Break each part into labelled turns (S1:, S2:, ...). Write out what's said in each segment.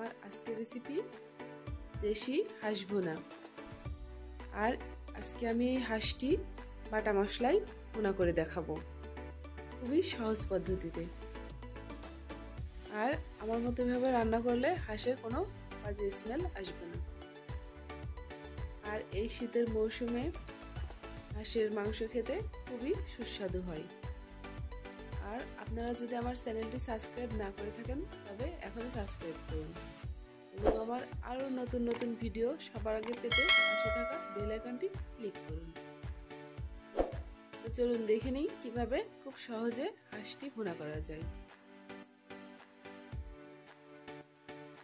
S1: আমার আজকের রেসিপি দেশি হাঁস ভুনা। আর আজকে আমি এই হাঁসটি বাটা মশলায় ভুনা করে দেখাবো, খুবই সহজ পদ্ধতিতে। আর আমার মতো ভাবে রান্না করলে হাঁসের কোনো বাজে স্মেল আসবে না। আর এই শীতের মৌসুমে হাঁসের মাংস খেতে খুবই সুস্বাদু হয়। আর আপনারা যদি আমার চ্যানেলটি সাবস্ক্রাইব না করে থাকেন তবে এখনই সাবস্ক্রাইব করুন এবং আমার আরও নতুন নতুন ভিডিও সবার আগে পেতে পাশে থাকা বেল আইকনটি ক্লিক করুন। তো চলুন দেখে নিই কিভাবে খুব সহজে হাঁসটি ভুনা করা যায়।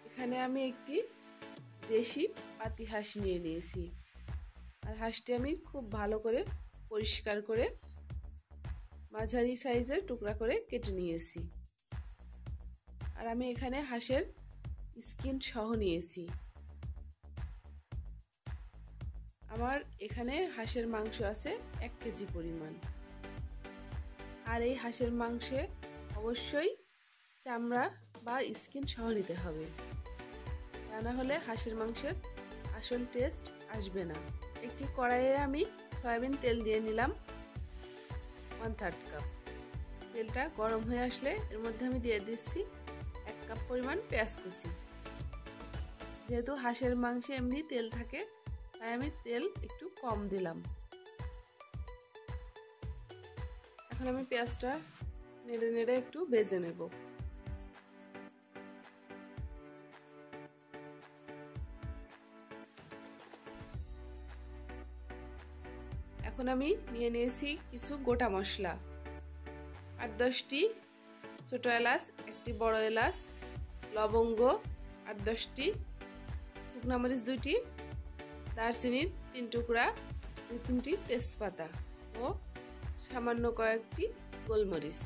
S1: এখানে আমি একটি দেশি পাতি হাঁস নিয়ে নিয়েছি। আর হাঁসটি আমি খুব ভালো করে পরিষ্কার করে মাঝারি সাইজের টুকরা করে কেটে নিয়েছি। আর আমি এখানে হাঁসের স্কিন সহ নিয়েছি। আমার এখানে হাঁসের মাংস আছে 1 কেজি পরিমাণ। আর এই হাঁসের মাংসে অবশ্যই চামড়া বা স্কিন সহ নিতে হবে, তা না হলে হাঁসের মাংসের আসল টেস্ট আসবে না। একটি কড়াইয়ে আমি সয়াবিন তেল দিয়ে নিলাম 1/3 কাপ। তেলটা গরম হয়ে আসলে এর মধ্যে আমি দিয়ে দিচ্ছি 1 কাপ পরিমাণ পেঁয়াজ কুচি। যেহেতু হাঁসের মাংসে এমনি তেল থাকে তাই আমি তেল একটু কম দিলাম। এখন আমি পেঁয়াজটা নেড়ে নেড়ে একটু ভেজে নেব। এখন আমি নিয়ে নিয়েছি কিছু গোটা মশলা, 8-10টি ছোট এলাচ, একটি বড় এলাচ, লবঙ্গ 8-10টি, শুকনো মরিচ 2টি, দারচিনি 3 টুকরা, 2-3টি তেজপাতা ও সামান্য কয়েকটি গোলমরিচ।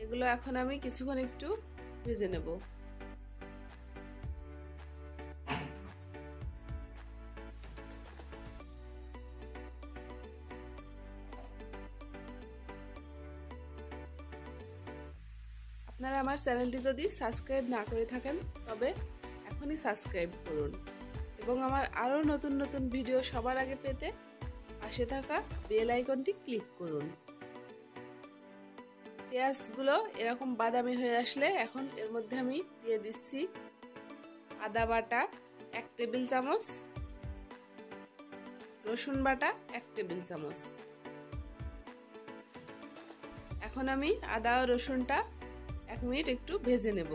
S1: এগুলো এখন আমি কিছুক্ষণ একটু ভেজে নেব। আপনারা আমার চ্যানেলটি যদি সাবস্ক্রাইব না করে থাকেন তবে এখনই সাবস্ক্রাইব করুন এবং আমার আরও নতুন নতুন ভিডিও সবার আগে পেতে পাশে থাকা বেল আইকনটি ক্লিক করুন। পেঁয়াজগুলো এরকম বাদামি হয়ে আসলে এখন এর মধ্যে আমি দিয়ে দিচ্ছি আদা বাটা 1 টেবিল চামচ, রসুন বাটা 1 টেবিল চামচ। এখন আমি আদা ও রসুনটা 1 মিনিট একটু ভেজে নেব।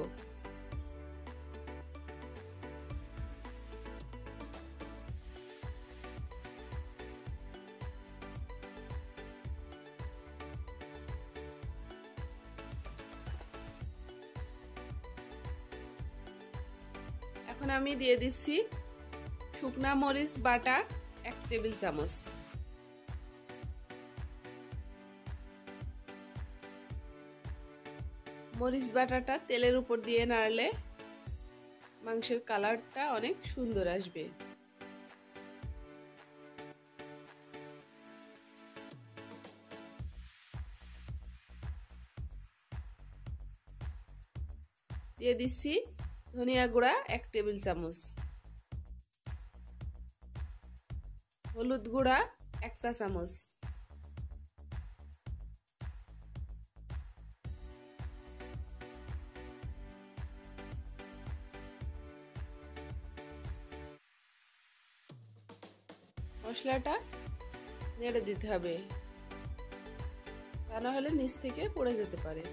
S1: এখন আমি দিয়ে দিচ্ছি শুকনা মরিচ বাটা 1 টেবিল চামচ, মরিচ বাটাটা তেলের উপর দিয়ে নাড়লে মাংসের কালারটা অনেক সুন্দর আসবে। দিয়ে দিচ্ছি ধনিয়া গুঁড়া 1 টেবিল চামচ, হলুদ গুঁড়া 1 চা চামচ, মশলাটা নেড়ে দিতে হবে, তা না হলে নিচ থেকে পড়ে যেতে পারে।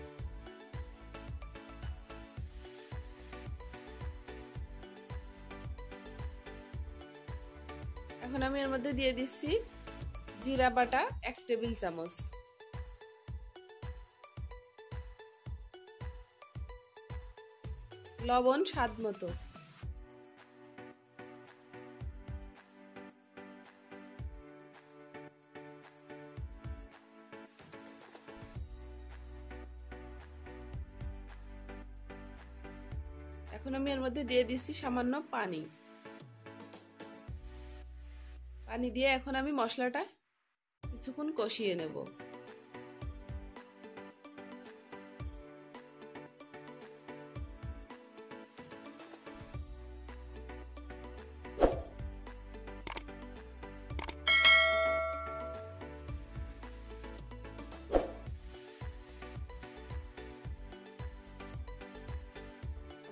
S1: এখন আমি এর মধ্যে দিয়ে দিচ্ছি জিরা বাটা 1 টেবিল চামচ, লবণ স্বাদ মতো, এখন আমি এর মধ্যে দিয়ে দিচ্ছি সামান্য পানি। পানি দিয়ে এখন আমি মশলাটা কিছুক্ষণ কষিয়ে নেব।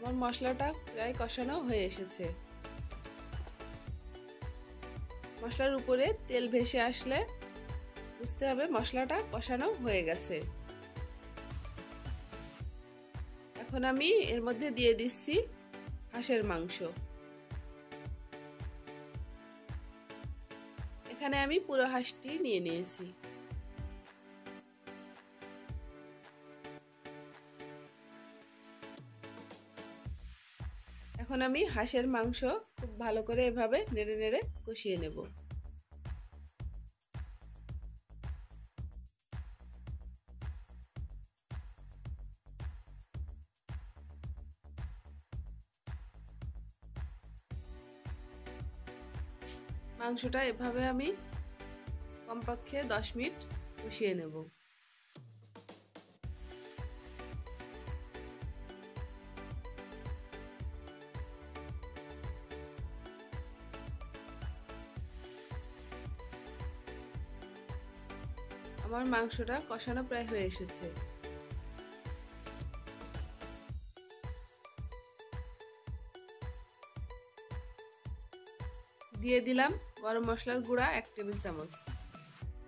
S1: আমার মশলাটা প্রায় কষানো হয়ে এসেছে। মশলার উপরে তেল ভেসে আসলে বুঝতে হবে মশলাটা কষানো হয়ে গেছে। এখন আমি এর মধ্যে দিয়ে দিচ্ছি হাঁসের মাংস। এখানে আমি পুরো হাঁসটি নিয়ে নিয়েছি। এখন আমি হাঁসের মাংস খুব ভালো করে এভাবে নেড়ে নেড়ে কষিয়ে নেব। মাংসটা এভাবে আমি কমপক্ষে 10 মিনিট কষিয়ে নেব। আমার মাংসটা কষানো প্রায় হয়ে এসেছে। দিয়ে দিলাম গরম মশলার গুঁড়া 1 টেবিল চামচ।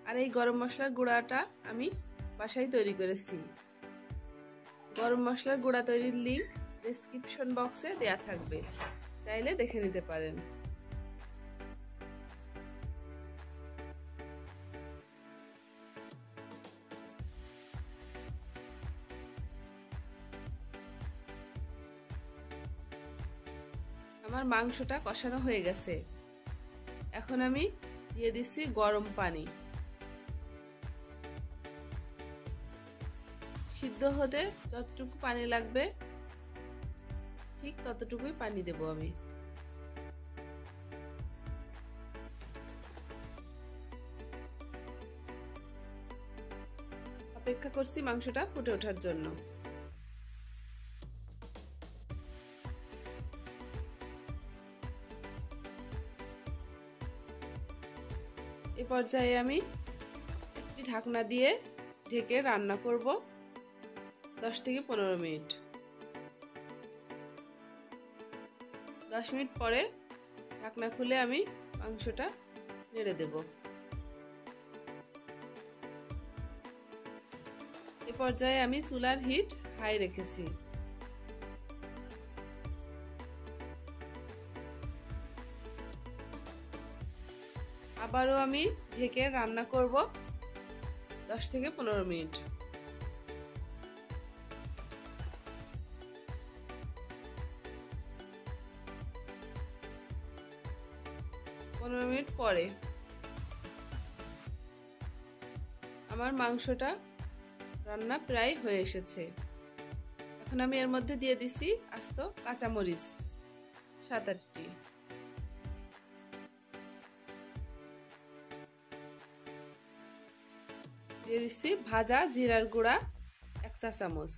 S1: আর এই গরম মশলার গুঁড়াটা আমি বাসায় তৈরি করেছি। গরম মশলার গুঁড়া তৈরির লিংক ডেসক্রিপশন বক্সে দেয়া থাকবে, চাইলে দেখে নিতে পারেন। আমার মাংসটা কষানো হয়ে গেছে। এখন আমি দিয়ে দিচ্ছি গরম পানি। সিদ্ধ হতে যতটুকু পানি লাগবে ঠিক ততটুকুই পানি দেব আমি। অপেক্ষা করছি মাংসটা ফুটে ওঠার জন্য। এই পর্যায়ে আমি একটি ঢাকনা দিয়ে ঢেকে রান্না করব 10 থেকে 15 মিনিট। 10 মিনিট পরে ঢাকনা খুলে আমি মাংসটা নেড়ে দেব। এই পর্যায়ে আমি চুলার হিট হাই রেখেছি। আবারও আমি ঢেকে রান্না করব 10 থেকে 15 মিনিট। মিনিট পরে আমার মাংসটা রান্না প্রায় হয়ে এসেছে। এখন আমি এর মধ্যে দিয়ে দিছি আস্ত কাঁচামরিচ 7-8টি। দিয়ে দিচ্ছি ভাজা জিরার গুঁড়া 1 চা চামচ।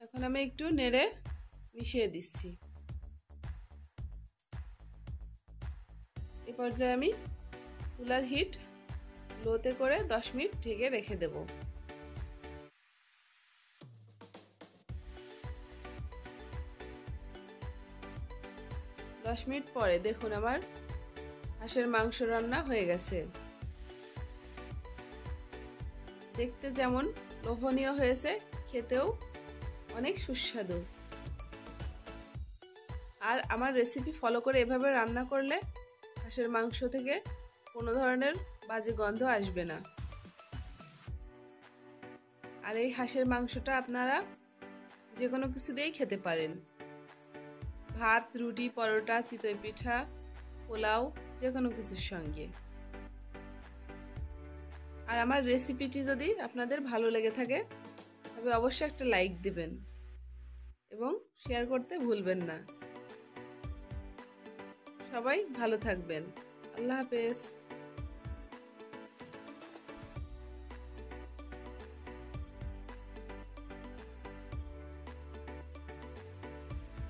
S1: এখন আমি একটু নেড়ে মিশিয়ে দিচ্ছি। এই পর্যায়ে আমি চুলার হিট লোতে করে 10 মিনিট ঢেকে রেখে দেব। দশ মিনিট পরে দেখুন আমার হাঁসের মাংস রান্না হয়ে গেছে। দেখতে যেমন লোভনীয় হয়েছে, খেতেও অনেক সুস্বাদু। আর আমার রেসিপি ফলো করে এভাবে রান্না করলে হাঁসের মাংস থেকে কোনো ধরনের বাজে গন্ধ আসবে না। আর এই হাঁসের মাংসটা আপনারা যে কোনো কিছু দিয়েই খেতে পারেন, ভাত, রুটি, পরোটা, চিতই পিঠা, পোলাও, যে কোনো কিছুর সঙ্গে। আর আমার রেসিপিটি যদি আপনাদের ভালো লেগে থাকে তবে অবশ্যই একটা লাইক দিবেন এবং শেয়ার করতে ভুলবেন না। সবাই ভালো থাকবেন। আল্লাহ হাফেজ।